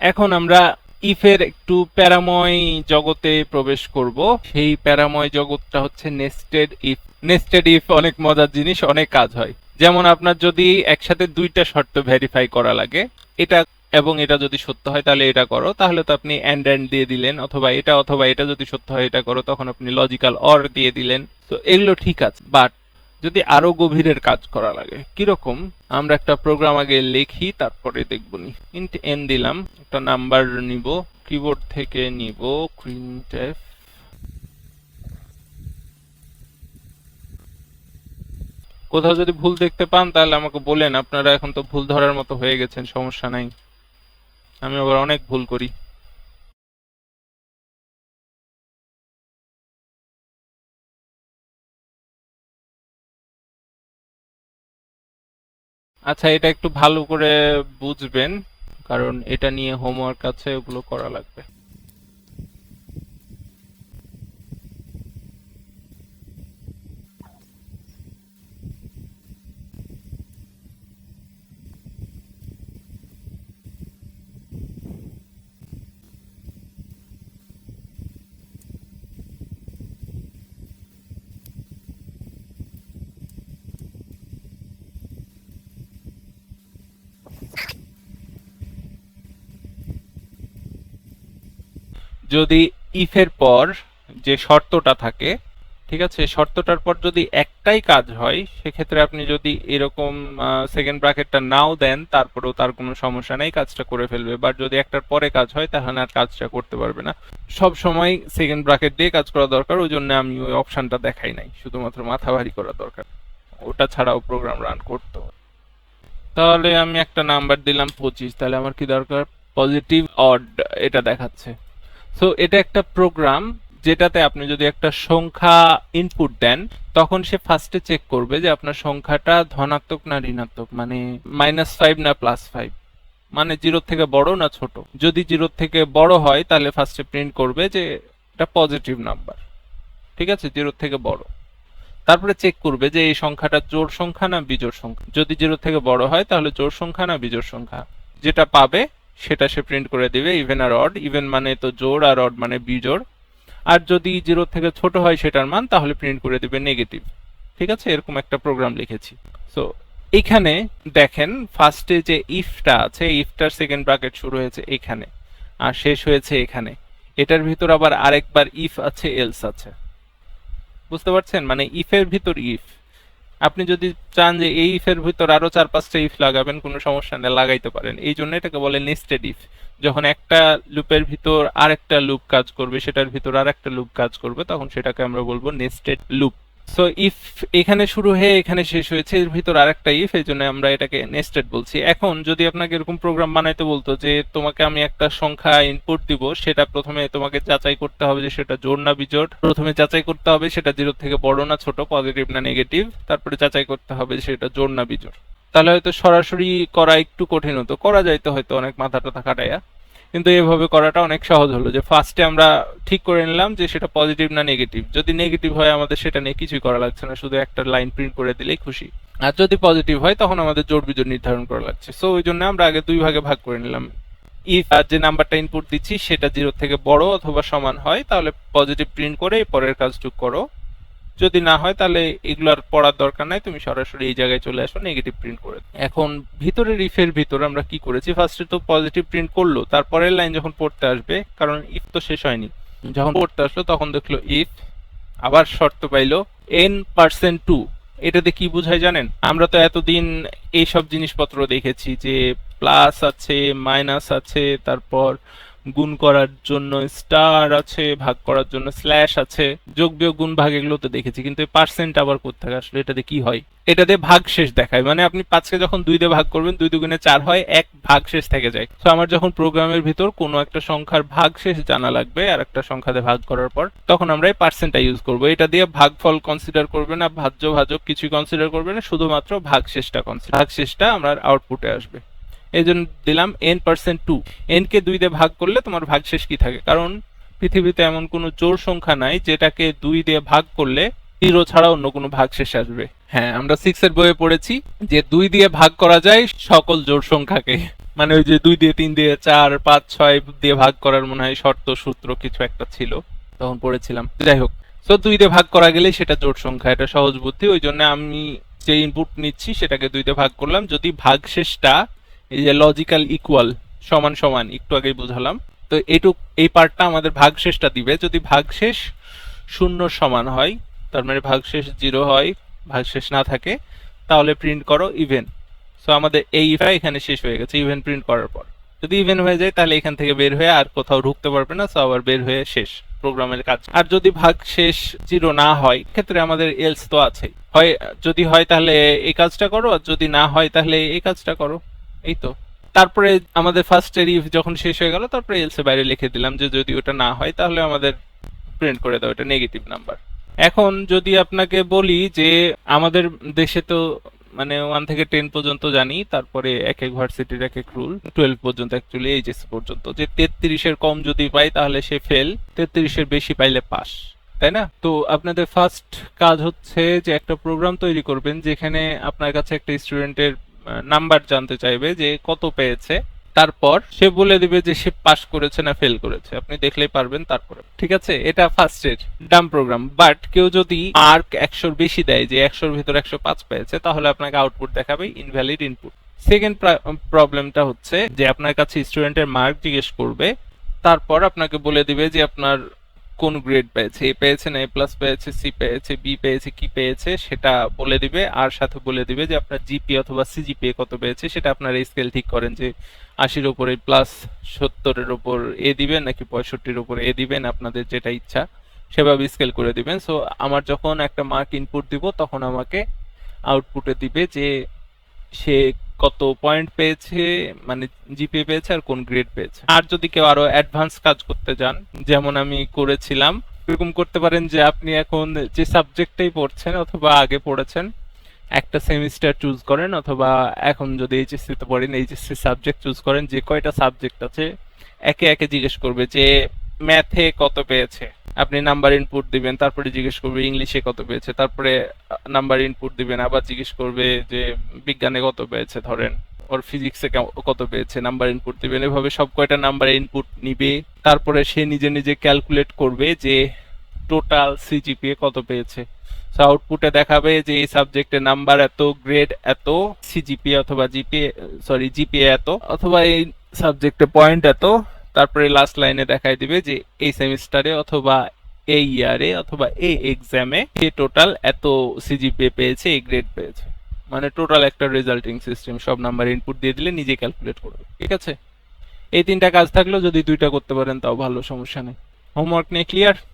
এখন আমরা ইফের একটু প্যারাময় জগতে প্রবেশ করব। সেই প্যারাময় জগৎটা হচ্ছে নেস্টেড ইফ। নেস্টেড ইফ অনেক মজার জিনিস, অনেক কাজ হয়। যেমন আপনার যদি একসাথে দুইটা শর্ত ভেরিফাই করা লাগে, এটা এবং এটা যদি সত্য হয় তাহলে এটা করো, তাহলে তো আপনি অ্যান্ড দিয়ে দিলেন, অথবা এটা যদি সত্য হয় এটা করো, তখন আপনি লজিক্যাল অর দিয়ে দিলেন। তো এগুলো ঠিক আছে, বাট যদি আরো গভীরের কাজ করা লাগে, কিরকম? আমরা একটা প্রোগ্রাম আগে লিখি, তারপরে দেখবনি। ইন্ট এন দিলাম, একটা নাম্বার নিব, কিবোর্ড থেকে নিব printf। কোথাও যদি ভুল দেখতে পান তাহলে আমাকে বলেন, আপনারা এখন তো ভুল ধরার মতো হয়ে গেছেন, সমস্যা নাই, আমি আবার অনেক ভুল করি। আচ্ছা, এটা একটু ভালো করে বুঝবেন, কারণ এটা নিয়ে হোমওয়ার্ক আছে, ওগুলো করা লাগবে। যদি ইফের পর যে শর্তটা থাকে, ঠিক আছে, শর্তটার পর যদি একটাই কাজ হয়, সেক্ষেত্রে আপনি যদি এরকম সেকেন্ড ব্র্যাকেটটা নাও দেন, তারপরেও তার কোনো সমস্যা নেই, কাজটা করে ফেলবে। বাট যদি একটার পরে কাজ হয় তাহলে আর কাজটা করতে পারবে না। সব সময় সেকেন্ড ব্র্যাকেট দিয়ে কাজ করা দরকার, ওই জন্য আমি ওই অপশনটা দেখাই নাই, শুধুমাত্র মাথা ভারী করা দরকার, ওটা ছাড়াও প্রোগ্রাম রান করতে হবে। তাহলে আমি একটা নাম্বার দিলাম 25, তাহলে আমার কি দরকার? পজিটিভ অড এটা দেখাচ্ছে। সো এটা একটা প্রোগ্রাম যেটাতে আপনি যদি একটা সংখ্যা ইনপুট দেন, তখন সে ফার্স্টে চেক করবে যে আপনার সংখ্যাটা ধনাত্মক না ঋণাত্মক, মানে -5 না +5, মানে 0 থেকে বড় না ছোট। যদি 0 থেকে বড় হয় তাহলে ফার্স্টে প্রিন্ট করবে যে এটা পজিটিভ নাম্বার, ঠিক আছে, 0 থেকে বড়। তারপরে চেক করবে যে এই সংখ্যাটা জোড় সংখ্যা না বিজোড় সংখ্যা। যদি 0 থেকে বড় হয় তাহলে জোড় সংখ্যা না বিজোড় সংখ্যা। যেটা পাবে সেটা সে প্রিন্ট করে দিবে, ইভেন আর অড। ইভেন মানে তো জোড়, আর অড মানে বিজোড়। আর যদি 0 থেকে ছোট হয় সেটার মান, তাহলে প্রিন্ট করে দিবে নেগেটিভ। ঠিক আছে, এরকম একটা প্রোগ্রাম লিখেছি। সো এখানে দেখেন ফার্স্টে যে ইফটা আছে, ইফটার সেকেন্ড ব্র্যাকেট শুরু হয়েছে এখানে আর শেষ হয়েছে এখানে। এটার ভিতর আবার আরেকবার ইফ আছে, এলস আছে। বুঝতে পারছেন? মানে ইফের ভিতর ইফ। আপনি যদি চান যে এই ইফের ভিতর আরো 4-5টা ইফ লাগাবেন, কোনো সমস্যা নেই, লাগাইতে পারেন। এই জন্য এটাকে বলে নেস্টেড ইফ। যখন একটা লুপের ভিতর আরেকটা লুপ কাজ করবে, সেটার ভিতর আরেকটা লুপ কাজ করবে, তখন সেটাকে আমরা বলবো নেস্টেড লুপ। সো ইফ এখানে শুরু হয়ে এখানে শেষ হয়েছে, এর ভিতর আরেকটা ইফ, এই জন্য আমরা এটাকে নেস্টেড বলছি। এখন যদি আপনাকে এরকম প্রোগ্রাম বানাইতে বলতো যে তোমাকে আমি একটা সংখ্যা ইনপুট দিব, সেটা প্রথমে তোমাকে যাচাই করতে হবে যে সেটা জোড় না বিজোড়। প্রথমে যাচাই করতে হবে সেটা 0 থেকে বড় না ছোট, পজিটিভ না নেগেটিভ। তারপরে যাচাই করতে হবে সেটা জোড় না বিজোড়। তাহলে হয়তো সরাসরি করা একটু কঠিন হতো, করা যাইতো হয়তো অনেক মাথা টাথা খাটাইয়া, কিন্তু এভাবে করাটা অনেক সহজ হলো যে ফার্স্টে আমরা ঠিক করে নিলাম যে সেটা পজিটিভ না নেগেটিভ। যদি নেগেটিভ হয় আমাদের সেটা নিয়ে কিছুই করা লাগছে না, শুধু একটা লাইন প্রিন্ট করে দিলেই খুশি। আর যদি পজিটিভ হয় তখন আমাদের জোড় বিজোড় নির্ধারণ করা লাগছে। সো ওই জন্য আমরা আগে দুই ভাগে ভাগ করে নিলাম। ইফ আর যে নাম্বারটা ইনপুট দিচ্ছি সেটা 0 থেকে বড় অথবা সমান হয়, তাহলে পজিটিভ প্রিন্ট করে পরের কাজটুক করো। যদি না হয় তাহলে এগুলার পড়ার দরকার নাই, তুমি সরাসরি এই জায়গায় চলে আসো, নেগেটিভ প্রিন্ট করে। এখন ভিতরের ইফের ভিতর আমরা কি করেছি, ফার্স্টে তো পজিটিভ প্রিন্ট করলো, তারপরের লাইন যখন পড়তে আসবে, কারণ ইফ তো শেষ হয়নি, যখন পড়তে আসলো তখন দেখলো ইফ, আবার শর্ত পাইলো n%2। এটাতে কি বোঝায় জানেন? আমরা তো এতদিন এইসব জিনিসপত্র দেখেছি যে প্লাস আছে, মাইনাস আছে, তারপর গুণ করার জন্য স্টার আছে, ভাগ করার জন্য স্ল্যাশ আছে, যোগ বিয়োগ গুণ ভাগ এগুলো তো দেখেছি, কিন্তু এই পার্সেন্ট আবার কোত্থেকে আসলে? এটাতে কি হয়? এটাতে ভাগ শেষ দেখায়, মানে আপনি 5কে যখন 2 দিয়ে ভাগ করবেন, 2 দুগুণে 4 হয়, এক ভাগ শেষ থেকে যায়। তো আমার যখন প্রোগ্রামের ভিতর কোনো একটা সংখ্যার ভাগ শেষ জানা লাগবে আর একটা সংখ্যাতে ভাগ করার পর, তখন আমরা এই পার্সেন্টটা ইউজ করব। এটা দিয়ে ভাগফল কনসিডার করবে না, ভাজ্য ভাজক কিছুই কনসিডার করবে না, শুধুমাত্র ভাগ শেষটা কনসিডার, ভাগ শেষটা আমরা আউটপুটে আসবে। এই জন্য দিলাম n%2। n কে 2 দিয়ে ভাগ করলে তোমার ভাগশেষ কি থাকে? কারণ পৃথিবীতে এমন কোনো জোড় সংখ্যা নাই যেটাকে 2 দিয়ে ভাগ করলে 0 ছাড়া অন্য কোনো ভাগশেষ আসবে। হ্যাঁ, আমরা 6 এর বইয়ে পড়েছি যে 2 দিয়ে ভাগ করা যায় সকল জোড় সংখ্যাকে। মানে ওই যে 2 দিয়ে 3 দিয়ে 4 5 6 দিয়ে ভাগ করার মনে হয় শর্ত সূত্র কিছু একটা ছিল, তখন পড়েছিলাম। যাই হোক, তো 2 দিয়ে ভাগ করা গেলেই সেটা জোড় সংখ্যা, এটা সহজ বুদ্ধি। ওই জন্য আমি যে ইনপুট নিচ্ছি সেটাকে 2 দিয়ে ভাগ করলাম। যদি ভাগশেষটা এই যে লজিক্যাল ইকুয়াল সমান সমান একটু আগেই বুঝালাম, তো এই পার্টটা আমাদের ভাগশেষটা দিবে। যদি ভাগশেষ 0 সমান হয়, তার মানে ভাগশেষ 0 হয়, ভাগশেষ না থাকে, তাহলে প্রিন্ট করো ইভেন। সো আমাদের এই ইফটা এখানে শেষ হয়ে গেছে ইভেন প্রিন্ট করার পর। যদি ইভেন হয়ে যায় তাহলে এখান থেকে বের হয়ে আর কোথাও ঢুকতে পারবে না, সো আবার বের হয়ে শেষ প্রোগ্রামের কাজ। আর যদি ভাগশেষ 0 না হয়, ক্ষেত্রে আমাদের এলস তো আছেই, হয় যদি হয় তাহলে এই কাজটা করো, আর যদি না হয় তাহলে এই কাজটা করো, এই তো। তারপরে আমাদের ফার্স্ট এর ইফ যখন শেষ হয়ে গেল, তারপরে এলস এর বাইরে লিখে দিলাম যে যদি ওটা না হয় তাহলে আমাদের প্রিন্ট করে দাও এটা নেগেটিভ নাম্বার। এখন যদি আপনাকে বলি যে আমাদের দেশে তো মানে 1 থেকে 10 পর্যন্ত জানি, তারপরে এক এক ভার্সিটির এক এক রুল, 12 পর্যন্ত অ্যাকচুয়ালি এইচএসসি পর্যন্ত, যে 33 এর কম যদি পাই তাহলে সে ফেল, 33 এর বেশি পাইলে পাস, তাই না? তো আপনাদের ফার্স্ট কাজ হচ্ছে যে একটা প্রোগ্রাম তৈরি করবেন যেখানে আপনার কাছে একটা স্টুডেন্টের নাম্বার জানতে চাইবে যে কত পেয়েছে, তারপর সে বলে দিবে যে সে পাস করেছে না ফেল করেছে, আপনি দেখলেই পারবেন। তারপরে ঠিক আছে, এটা ফার্স্টের ডাম প্রোগ্রাম। বাট কেউ যদি মার্ক 100 বেশি দেয়, যে 100 ভিতর 105 পেয়েছে, তাহলে আপনাকে আউটপুট দেখাবে ইনভ্যালিড ইনপুট। সেকেন্ড প্রবলেমটা হচ্ছে যে আপনার কাছে স্টুডেন্টের মার্ক জিজ্ঞেস করবে, তারপর আপনাকে বলে দিবে যে আপনার কোন গ্রেড পেয়েছে, এ পেয়েছে না এ প্লাস পেয়েছে, সি পেয়েছে, বি পেয়েছে, কি পেয়েছে সেটা বলে দিবে। আর সাথে বলে দিবে যে আপনার জিপি অথবা সিজিপিএ কত পেয়েছে, সেটা আপনার স্কেল ঠিক করেন যে 80-র উপরে প্লাস, 70-এর উপর এ দিবেন নাকি 65-র উপরে এ দিবেন, আপনাদের যেটা ইচ্ছা সেভাবে স্কেল করে দিবেন। সো আমার যখন একটা মার্ক ইনপুট দিব তখন আমাকে আউটপুটে দিবে যে সে কত পয়েন্ট পেয়েছে, মানে জিপিএ পেয়েছে আর কোন গ্রেড পেয়েছে। আর যদি কেউ আরো অ্যাডভান্স কাজ করতে যান, যেমন আমি করেছিলাম, এরকম করতে পারেন যে আপনি এখন যে সাবজেক্টটাই পড়ছেন অথবা আগে পড়েছেন, একটা সেমিস্টার চুজ করেন, অথবা এখন যদি এইচএসসি তে পড়েন এইচএসসি সাবজেক্ট চুজ করেন, যে কয়টা সাবজেক্ট আছে একে একে জিজ্ঞেস করবে যে ম্যাথে কত পেয়েছে, আপনি নাম্বার ইনপুট দিবেন, তারপরে জিজ্ঞেস করবে ইংলিশে কত পেয়েছে, তারপরে নাম্বার ইনপুট দিবেন, আবার জিজ্ঞেস করবে যে বিজ্ঞানে কত পেয়েছে, ধরেন ওর ফিজিক্সে কত পেয়েছে, নাম্বার ইনপুট দিবেন। এভাবে সব কয়টা নাম্বার ইনপুট নিবে, তারপরে সে নিজে নিজে ক্যালকুলেট করবে যে টোটাল সিজিপিএ কত পেয়েছে। সো আউটপুটে দেখাবে যে এই সাবজেক্টের নাম্বার এত, গ্রেড এত, সিজিপিএ অথবা জিপিএ এত, অথবা এই সাবজেক্টে পয়েন্ট এত। তারপরে লাস্ট লাইনে দেখাই দিবে যে এই সেমিস্টারে অথবা এই ইয়ারে অথবা এই এক্সামে সে টোটাল এত সিজিপিএ পেয়েছে, এই গ্রেড পেয়েছে। মানে টোটাল একটা রেজাল্টিং সিস্টেম, সব নাম্বার ইনপুট দিয়ে দিলে নিজে ক্যালকুলেট করবে। ঠিক আছে, এই 3টা কাজ থাকলেও যদি 2টা করতে পারেন তাও ভালো, সমস্যা নেই। হোমওয়ার্ক নিয়ে ক্লিয়ার?